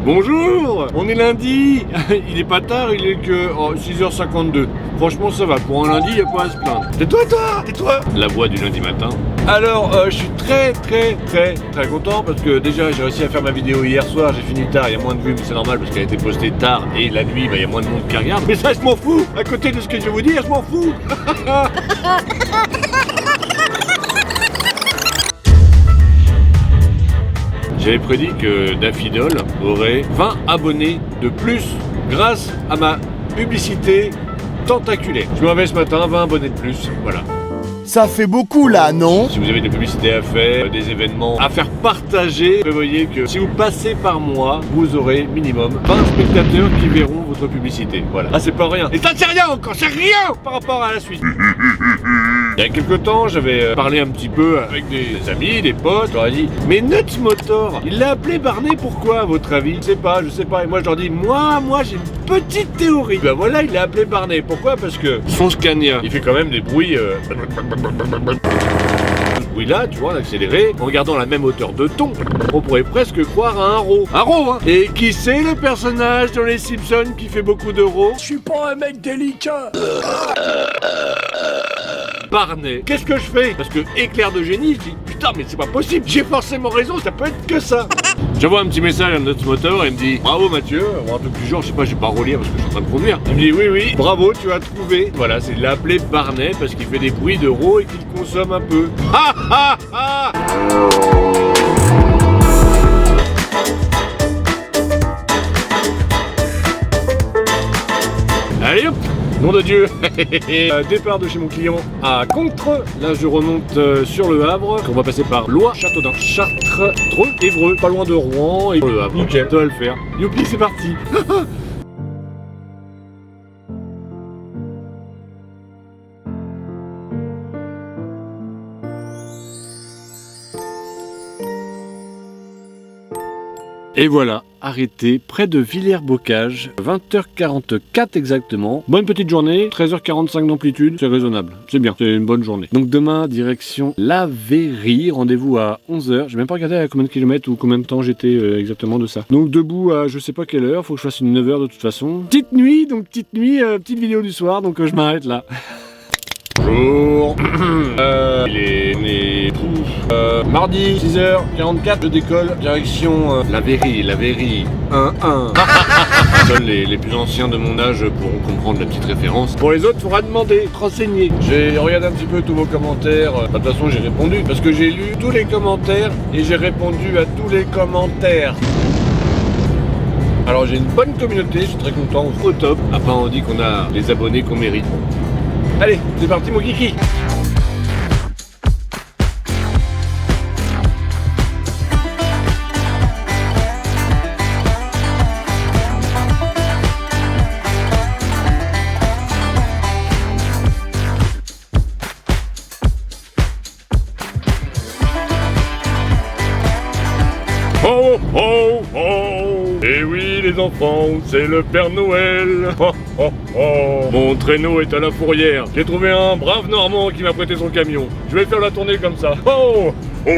Bonjour, on est lundi. Il est pas tard, il est que 6h52. Franchement ça va, pour un lundi il n'y a pas à se plaindre. Tais-toi. La voix du lundi matin. Alors je suis très content parce que déjà j'ai réussi à faire ma vidéo hier soir. J'ai fini tard, il y a moins de vues mais c'est normal parce qu'elle a été postée tard et la nuit il y a moins de monde qui regarde. Mais ça je m'en fous, à côté de ce que je vais vous dire je m'en fous. J'avais prédit que Daffydol aurait 20 abonnés de plus grâce à ma publicité tentaculaire. Je me réveille ce matin, 20 abonnés de plus, voilà. Ça fait beaucoup là, non? Si vous avez des publicités à faire, des événements à faire partager, prévoyez que si vous passez par moi, vous aurez minimum 20 spectateurs qui verront votre publicité. Voilà. Ah, c'est pas rien. Et ça, c'est rien encore, c'est rien par rapport à la suite. Il y a quelques temps, j'avais parlé un petit peu avec des amis, des potes. Je leur ai dit, mais Nuts Motor, il l'a appelé Barney, pourquoi à votre avis? Je sais pas. Et moi, je leur dis, moi, j'ai une petite théorie. Ben voilà, il l'a appelé Barney. Pourquoi? Parce que son Scania, il fait quand même des bruits. Oui là, tu vois, l'accéléré, en gardant la même hauteur de ton, on pourrait presque croire à un ro. Un ro, hein. Et qui c'est le personnage dans les Simpsons qui fait beaucoup de ro? Je suis pas un mec délicat. Barney. Qu'est-ce que je fais? Parce que éclair de génie, je dis putain mais c'est pas possible, j'ai forcément raison, ça peut être que ça. J'envoie un petit message à notre moteur et il me dit bravo Mathieu, ou un truc du genre, je sais pas, j'ai pas relire parce que je suis en train de conduire. Il me dit oui, bravo, tu as trouvé. Voilà, c'est l'appeler Barney parce qu'il fait des bruits de ro et qu'il consomme un peu. Ha ha ha. Allez hop, nom de Dieu. Départ de chez mon client à Contre. Là je remonte sur le Havre. On va passer par Loire, Châteaudun, Chartres, Dreux, Évreux, pas loin de Rouen et le Havre. Nickel, ça va le faire. Youpi, c'est parti. Et voilà, arrêté près de Villers-Bocage, 20h44 exactement. Bonne petite journée, 13h45 d'amplitude, c'est raisonnable, c'est bien, c'est une bonne journée. Donc demain, direction La Verrie, rendez-vous à 11h. J'ai même pas regardé à combien de kilomètres ou combien de temps j'étais exactement de ça. Donc debout à je sais pas quelle heure, faut que je fasse une 9h de toute façon. Petite nuit, petite vidéo du soir, donc je m'arrête là. Bonjour. Il est mardi 6h44, je décolle direction La Verrie 1-1. Seuls les plus anciens de mon âge pourront comprendre la petite référence. Pour les autres, il faudra demander, renseigner. J'ai regardé un petit peu tous vos commentaires. De toute façon, j'ai répondu parce que j'ai lu tous les commentaires et j'ai répondu à tous les commentaires. Alors j'ai une bonne communauté, je suis très content, au top. Après on dit qu'on a les abonnés qu'on mérite. Allez, c'est parti mon kiki. Oh oh oh! Et oui les enfants, c'est le Père Noël! Oh oh oh! Mon traîneau est à la fourrière. J'ai trouvé un brave Normand qui m'a prêté son camion. Je vais faire la tournée comme ça. Oh! Oh!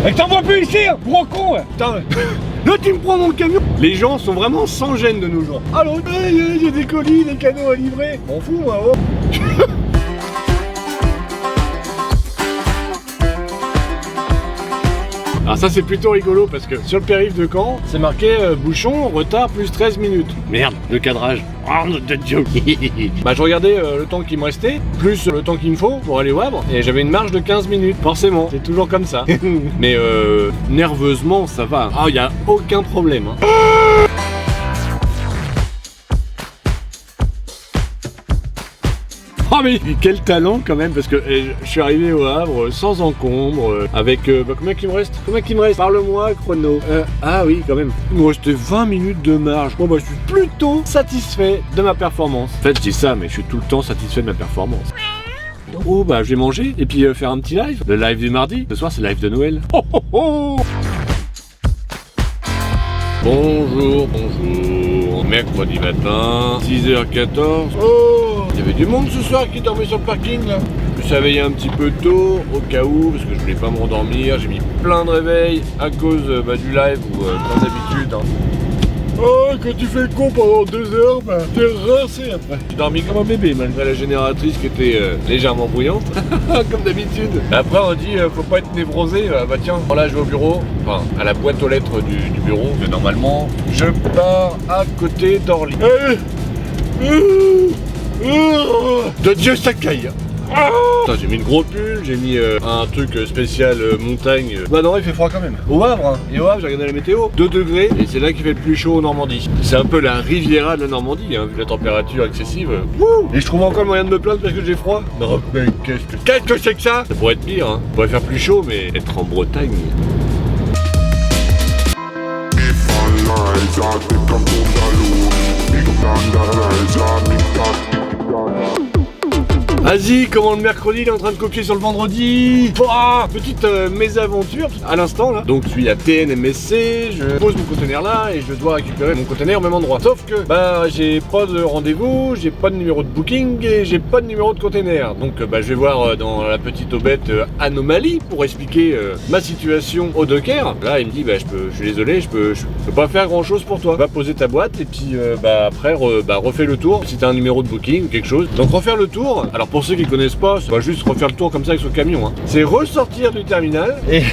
Et t'en vois plus ici, hein, gros con! Putain! Là tu me prends mon camion! Les gens sont vraiment sans gêne de nos jours. Allô, j'ai des colis, des cadeaux à livrer. M'en fous moi, oh! Alors ça c'est plutôt rigolo parce que sur le périph' de Caen, c'est marqué bouchon, retard plus 13 minutes. Merde, le cadrage. Oh nom de Dieu. Bah je regardais le temps qui me restait, plus le temps qu'il me faut pour aller au Havre, et j'avais une marge de 15 minutes, forcément, c'est toujours comme ça. Mais nerveusement ça va. Ah y a aucun problème. Hein. Oh mais quel talent quand même, parce que je suis arrivé au Havre sans encombre, avec combien qu'il me reste? Parle-moi chrono. Ah oui quand même. Il me restait 20 minutes de marge. Bon bah je suis plutôt satisfait de ma performance. En fait je dis ça mais je suis tout le temps satisfait de ma performance. Oh bah je vais manger et puis faire un petit live. Le live du mardi. Ce soir c'est le live de Noël. Oh oh oh. Bonjour, mercredi matin, 6h14. Oh, Il y avait du monde ce soir qui dormait sur le parking là. Je me suis réveillé un petit peu tôt au cas où parce que je voulais pas m'endormir. J'ai mis plein de réveils à cause du live ou comme d'habitude. Hein. Oh, quand tu fais le con pendant 2 heures, bah, t'es rincé après. J'ai dormi comme un bébé malgré la génératrice qui était légèrement bruyante, comme d'habitude. Après on dit faut pas être névrosé, bah tiens, là je vais au bureau, enfin à la boîte aux lettres du bureau, que normalement je pars à côté d'Orly. De Dieu ça caille. J'ai mis une grosse pull, j'ai mis un truc spécial montagne. Bah non, il fait froid quand même. Au Havre, hein. Et au Havre, j'ai regardé la météo, 2 degrés, et c'est là qu'il fait le plus chaud en Normandie. C'est un peu la Riviera de la Normandie, hein, vu la température excessive. Wouh, et je trouve encore le moyen de me plaindre parce que j'ai froid. Non, mais qu'est-ce que c'est que ça? Ça pourrait être pire, hein. Ça pourrait faire plus chaud, mais être en Bretagne. Vas-y, comment le mercredi il est en train de copier sur le vendredi. Petite mésaventure à l'instant là. Donc je suis à TNMSC, je pose mon conteneur là et je dois récupérer mon conteneur au même endroit. Sauf que j'ai pas de rendez-vous, j'ai pas de numéro de booking et j'ai pas de numéro de conteneur. Donc je vais voir dans la petite aubette Anomalie pour expliquer ma situation au docker. Là il me dit je suis désolé, je peux pas faire grand chose pour toi. Va poser ta boîte et puis après refais le tour si t'as un numéro de booking ou quelque chose. Donc refaire le tour. Alors pour ceux qui connaissent pas, c'est pas juste refaire le tour comme ça avec son camion, hein. C'est ressortir du terminal et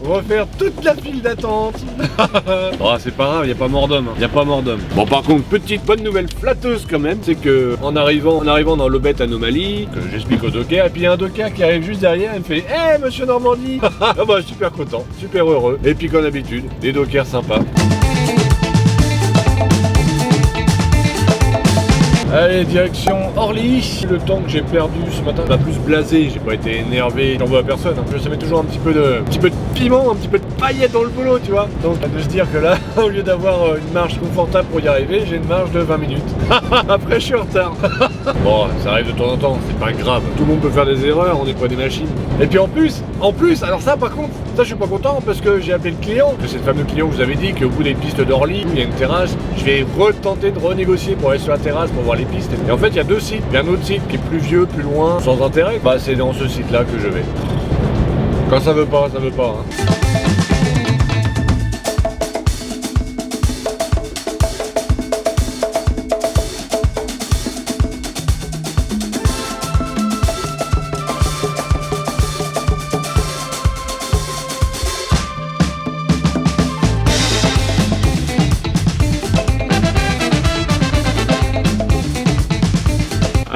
refaire toute la file d'attente. C'est pas grave, y a pas mort d'homme, hein. Y a pas mort d'homme. Bon par contre, petite bonne nouvelle flatteuse quand même, c'est que en arrivant dans l'aubette Anomalie, que j'explique au docker, et puis il y a un docker qui arrive juste derrière, il me fait hey, monsieur Normandie. Super content, super heureux. Et puis comme d'habitude, des dockers sympas. Allez, direction Orly. Le temps que j'ai perdu ce matin m'a plus blasé, j'ai pas été énervé, j'en veux à personne. Hein. Ça met toujours un petit peu de piment, un petit peu de paillettes dans le boulot, tu vois. Donc de se dire que là, au lieu d'avoir une marge confortable pour y arriver, j'ai une marge de 20 minutes. Après je suis en retard. Bon, ça arrive de temps en temps, c'est pas grave. Tout le monde peut faire des erreurs, on n'est pas des machines. Et puis en plus, alors ça par contre, ça je suis pas content parce que j'ai appelé le client, que c'est le fameux client que vous avez dit qu'au bout des pistes d'Orly, il y a une terrasse, je vais retenter de renégocier pour aller sur la terrasse pour voir les pistes. Et en fait il y a 2 sites, il y a un autre site qui est plus vieux, plus loin, sans intérêt, c'est dans ce site là que je vais. Quand ça veut pas, ça veut pas, hein.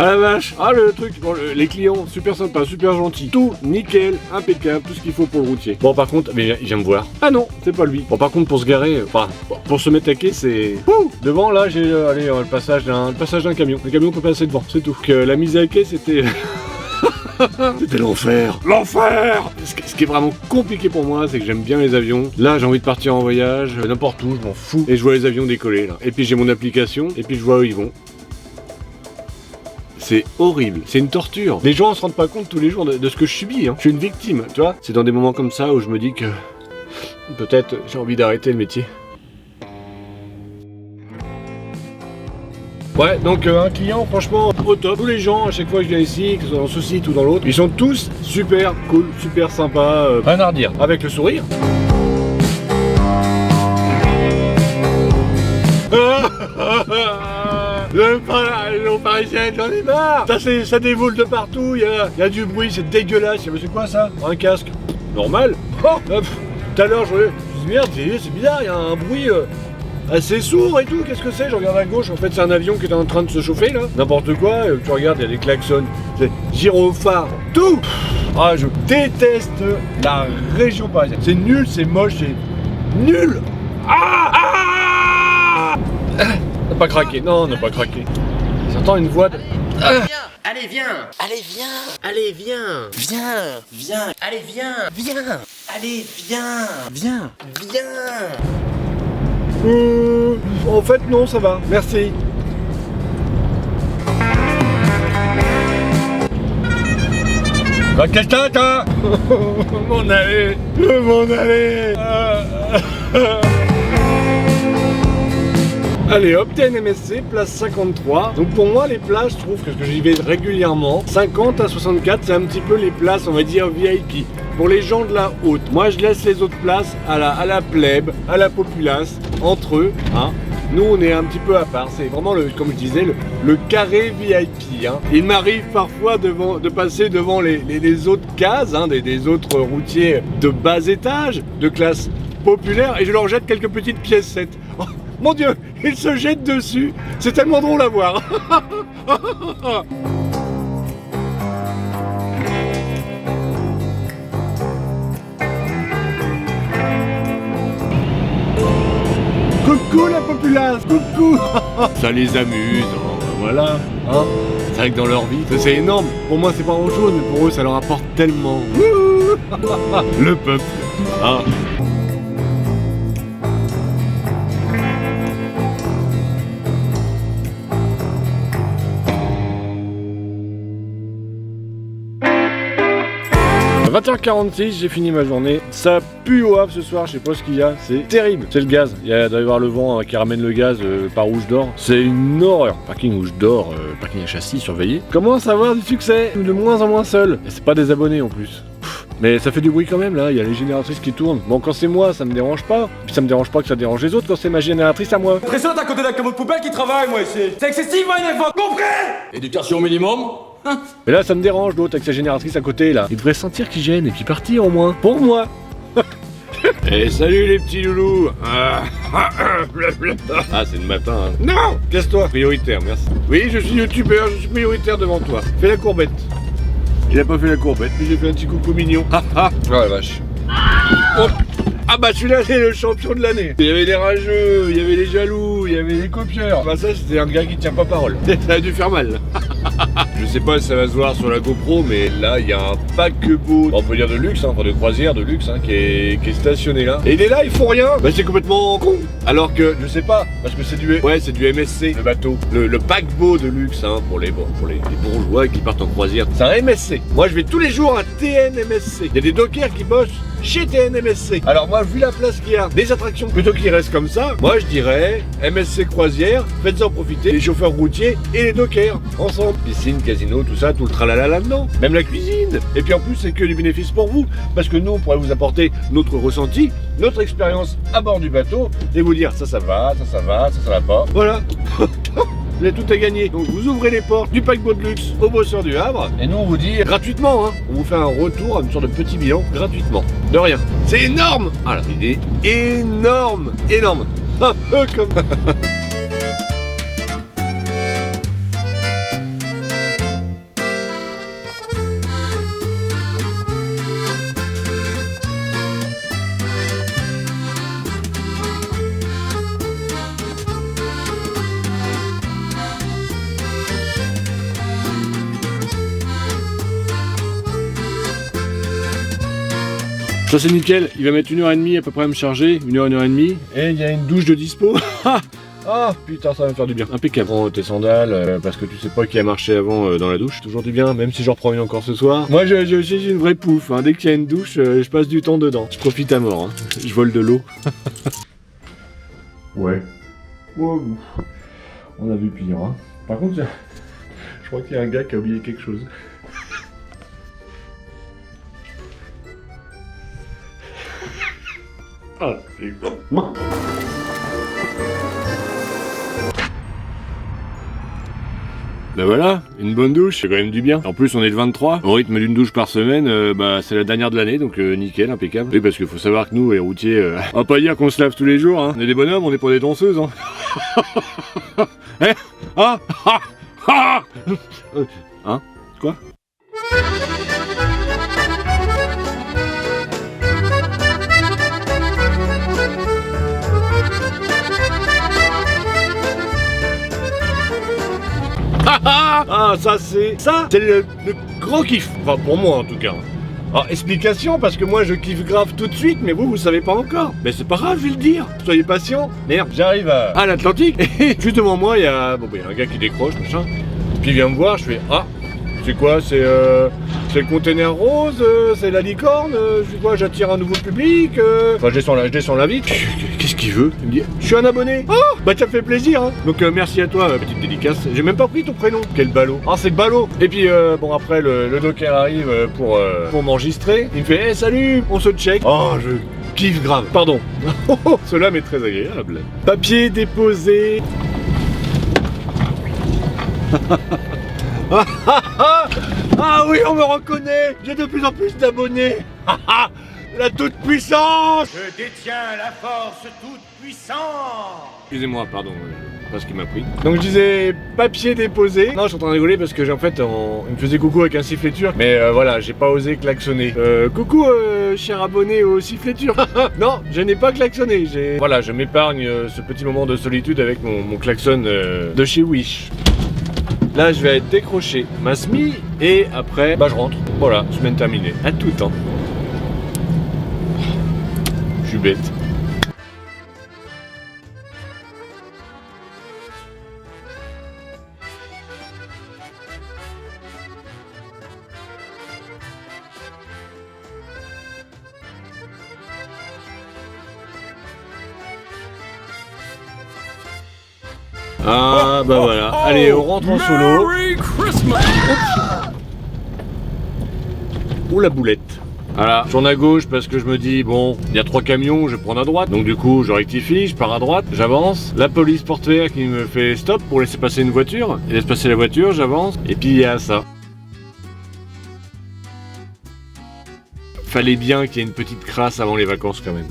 Ah la vache, le truc, les clients, super sympa, super gentil, tout nickel, impeccable, tout ce qu'il faut pour le routier. Bon par contre, mais il vient me voir. Ah non, c'est pas lui. Bon par contre pour se garer, pour se mettre à quai, c'est... Devant là, j'ai le passage d'un camion. Le camion peut passer devant, c'est tout. Que la mise à quai c'était... C'était l'enfer. L'enfer. Ce qui est vraiment compliqué pour moi, c'est que j'aime bien les avions. Là, j'ai envie de partir en voyage, n'importe où, je m'en fous. Et je vois les avions décoller là. Et puis j'ai mon application, et puis je vois où ils vont. C'est horrible, c'est une torture. Les gens ne se rendent pas compte tous les jours de ce que je subis, hein. Je suis une victime, tu vois. C'est dans des moments comme ça où je me dis que peut-être j'ai envie d'arrêter le métier. Ouais, donc un client franchement au top. Tous les gens à chaque fois que je viens ici, que ce soit dans ce site ou dans l'autre, ils sont tous super cool, super sympas, rien à redire. Avec le sourire. J'aime pas la région parisienne, j'en ai marre. Ça dévoule de partout, il y a du bruit, c'est dégueulasse. C'est quoi ça? Un casque? Normal. Tout à l'heure, je me dis merde, c'est bizarre, il y a un bruit assez sourd et tout. Qu'est-ce que c'est? Je regarde à gauche, en fait c'est un avion qui est en train de se chauffer là. N'importe quoi, tu regardes, il y a des klaxons, des gyrophares, tout. Je déteste la région parisienne. C'est nul, c'est moche, c'est nul. N'a pas craqué, non, n'a pas craqué. J'entends une voix de... Allez viens. Allez viens. Allez viens. Viens. Viens. Allez viens. Viens. Allez viens. Viens. Viens. En fait non, ça va, merci. Quelqu'un, toi. M'en aller. Allez hop, TNMSC, place 53. Donc pour moi les places, je trouve que j'y vais régulièrement, 50 à 64 c'est un petit peu les places on va dire VIP. Pour les gens de la haute, moi je laisse les autres places à la plèbe, à la populace, entre eux, hein. Nous on est un petit peu à part, c'est vraiment comme je disais, le carré VIP. Hein. Il m'arrive parfois de passer devant les autres cases, hein, des autres routiers de bas étage, de classe populaire, et je leur jette quelques petites piécettes. Oh, mon Dieu, ils se jettent dessus, c'est tellement drôle à voir. Coucou la populace, coucou. Ça les amuse, hein, voilà. Hein. C'est vrai que dans leur vie, c'est énorme. Pour moi, c'est pas grand chose, mais pour eux, ça leur apporte tellement. Le peuple. Hein. À 20h46, j'ai fini ma journée. Ça pue au Havre ce soir, je sais pas ce qu'il y a. C'est terrible. C'est le gaz. Il y a d'avoir le vent qui ramène le gaz par où je dors. C'est une horreur. Parking où je dors, parking à châssis surveillé. Commence à avoir du succès, de moins en moins seul. Et c'est pas des abonnés en plus. Mais ça fait du bruit quand même là, il y a les génératrices qui tournent. Bon, quand c'est moi, ça me dérange pas. Puis ça me dérange pas que ça dérange les autres quand c'est ma génératrice à moi. L'impression d'être à côté d'un camion de poubelle qui travaille, moi ici. C'est excessivement énervant, compris? Éducation minimum. Et là, ça me dérange l'autre avec sa génératrice à côté là. Il devrait sentir qu'il gêne et puis partir au moins. Pour moi. Et salut les petits loulous. Ah, c'est le matin. Hein. Non, casse-toi. Prioritaire, merci. Oui, je suis youtubeur, je suis prioritaire devant toi. Fais la courbette. Il a pas fait la courbette, mais j'ai fait un petit coucou mignon. Ah ah. Oh la vache. Oh. Ah bah celui-là c'est le champion de l'année. Il y avait les rageux, il y avait les jaloux, il y avait les copieurs. Bah ça c'était un gars qui tient pas parole. Ça a dû faire mal. Je sais pas si ça va se voir sur la GoPro, mais là il y a un paquebot, on peut dire de luxe, hein, enfin de croisière de luxe, hein, qui est stationné là. Et il est là, ils font rien. Bah c'est complètement con. Alors que je sais pas, parce que c'est du MSC, le bateau, le paquebot de luxe, hein, pour les bourgeois qui partent en croisière. C'est un MSC. Moi je vais tous les jours à TNMSC. Il y a des dockers qui bossent chez TNMSC. Alors moi, vu la place qu'il y a, des attractions plutôt qu'ils restent comme ça, moi je dirais MSC croisière, faites-en profiter les chauffeurs routiers et les dockers ensemble. Piscine, casino, tout ça, tout le tralala là-dedans. Même la cuisine. Et puis en plus, c'est que du bénéfice pour vous, parce que nous, on pourrait vous apporter notre ressenti, notre expérience à bord du bateau, et vous dire ça va, ça va pas. Voilà. Vous avez tout à gagner. Donc vous ouvrez les portes du paquebot de luxe aux bosseurs du Havre. Et nous on vous dit gratuitement, hein. On vous fait un retour, une sorte de petit bilan gratuitement. De rien. C'est énorme. Ah là, il est énorme. Énorme. Un peu comme... Ça c'est nickel, il va mettre 1h30 à peu près à me charger, 1h30, et il y a une douche de dispo. Ah putain, ça va me faire du bien. Impeccable. Prends tes sandales, parce que tu sais pas qui a marché avant dans la douche. Toujours du bien, même si j'en reprends une encore ce soir. Moi je suis une vraie pouffe, hein. Dès qu'il y a une douche, je passe du temps dedans. Je profite à mort, hein. Je vole de l'eau. Ouais. Oh, on a vu pire, hein. Par contre, je crois qu'il y a un gars qui a oublié quelque chose. Ah, c'est bon. Ben voilà, une bonne douche, c'est quand même du bien. En plus, on est le 23, au rythme d'une douche par semaine, bah c'est la dernière de l'année, donc nickel, impeccable. Oui, parce qu'il faut savoir que nous, les routiers, on va pas dire qu'on se lave tous les jours, hein. On est des bonhommes, on est pas des danseuses, hein. Hein? Ah, ah, ah. Hein? Quoi? Ah, ça c'est le gros kiff, enfin pour moi en tout cas. Alors explication, parce que moi je kiffe grave tout de suite, mais vous savez pas encore. Mais c'est pas grave, je vais le dire, soyez patient. Merde, j'arrive à l'Atlantique, et juste devant moi il y a un gars qui décroche, machin, puis il vient me voir, je fais ah, c'est quoi, c'est le container rose, c'est la licorne, je sais quoi, j'attire un nouveau public, enfin je descends la vitre. qu'il veut. Il me dit, je suis un abonné. Oh, bah ça fait plaisir, hein. Donc merci à toi, petite dédicace. J'ai même pas pris ton prénom. Quel ballot. Ah, c'est ballot. Et puis bon, après le docker arrive pour m'enregistrer. Il me fait, hey, salut, on se check. Oh, je kiffe grave. Pardon. Cela m'est très agréable. Papier déposé. Ah oui, on me reconnaît. J'ai de plus en plus d'abonnés. La toute puissance. Je détiens la force toute puissante. Excusez-moi, pardon, pas ce qu'il m'a pris. Donc je disais papier déposé. Non, je suis en train de rigoler parce que en fait, il me faisait coucou avec un sifflet turc. Mais voilà, j'ai pas osé klaxonner. Coucou, cher abonné au sifflet turc. Non, je n'ai pas klaxonné. Voilà, je m'épargne ce petit moment de solitude avec mon klaxon de chez Wish. Là, je vais être décroché ma SMI et après, bah je rentre. Voilà, semaine terminée. À tout temps. Je suis bête. Ah bah voilà, allez on rentre en solo. Ouh la boulette. Voilà, je tourne à gauche parce que je me dis bon, il y a 3 camions, je vais prendre à droite. Donc du coup je rectifie, je pars à droite, j'avance. La police portuaire qui me fait stop pour laisser passer une voiture. Il laisse passer la voiture, j'avance. Et puis il y a ça. Fallait bien qu'il y ait une petite crasse avant les vacances quand même.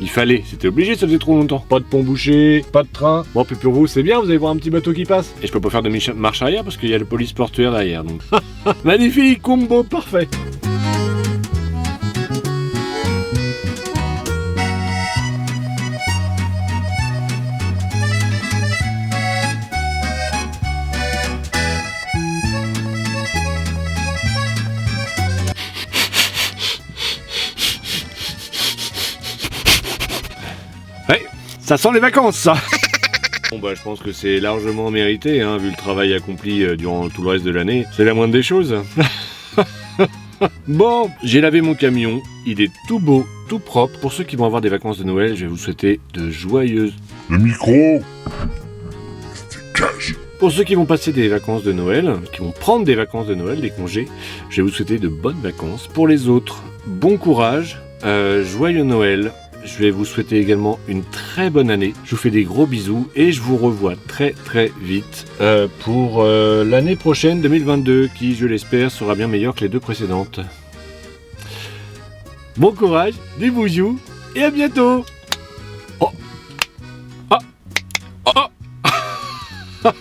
Il fallait, c'était obligé, ça faisait trop longtemps. Pas de pont bouché, pas de train. Bon, puis pour vous, c'est bien, vous allez voir un petit bateau qui passe. Et je peux pas faire de marche arrière parce qu'il y a le police portuaire derrière, donc. Magnifique, combo parfait. Ouais, ça sent les vacances, ça. Bon bah je pense que c'est largement mérité, hein, vu le travail accompli durant tout le reste de l'année. C'est la moindre des choses. Bon, j'ai lavé mon camion, il est tout beau, tout propre. Pour ceux qui vont avoir des vacances de Noël, je vais vous souhaiter de joyeuses... Le micro. Pour ceux qui vont passer des vacances de Noël, qui vont prendre des vacances de Noël, des congés, je vais vous souhaiter de bonnes vacances. Pour les autres, bon courage, joyeux Noël. Je vais vous souhaiter également une très bonne année. Je vous fais des gros bisous et je vous revois très très vite pour l'année prochaine 2022 qui, je l'espère, sera bien meilleure que les 2 précédentes. Bon courage, des bisous et à bientôt. Oh. Ah. Oh.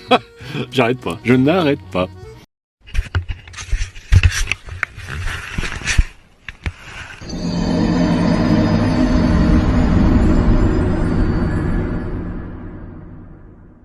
J'arrête pas, je n'arrête pas.